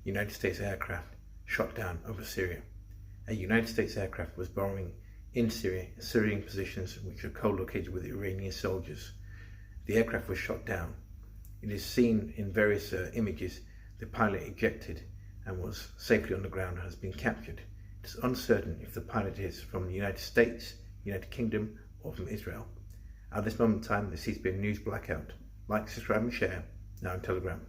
United States aircraft shot down over Syria. A United States aircraft was bombing in Syria, Syrian positions which are co-located with Iranian soldiers. The aircraft was shot down. It is seen in various images. The pilot ejected and was safely on the ground and has been captured. It is uncertain if the pilot is from the United States, United Kingdom, or from Israel. At this moment in time, there seems to be a news blackout. Like, subscribe and share, now on Telegram.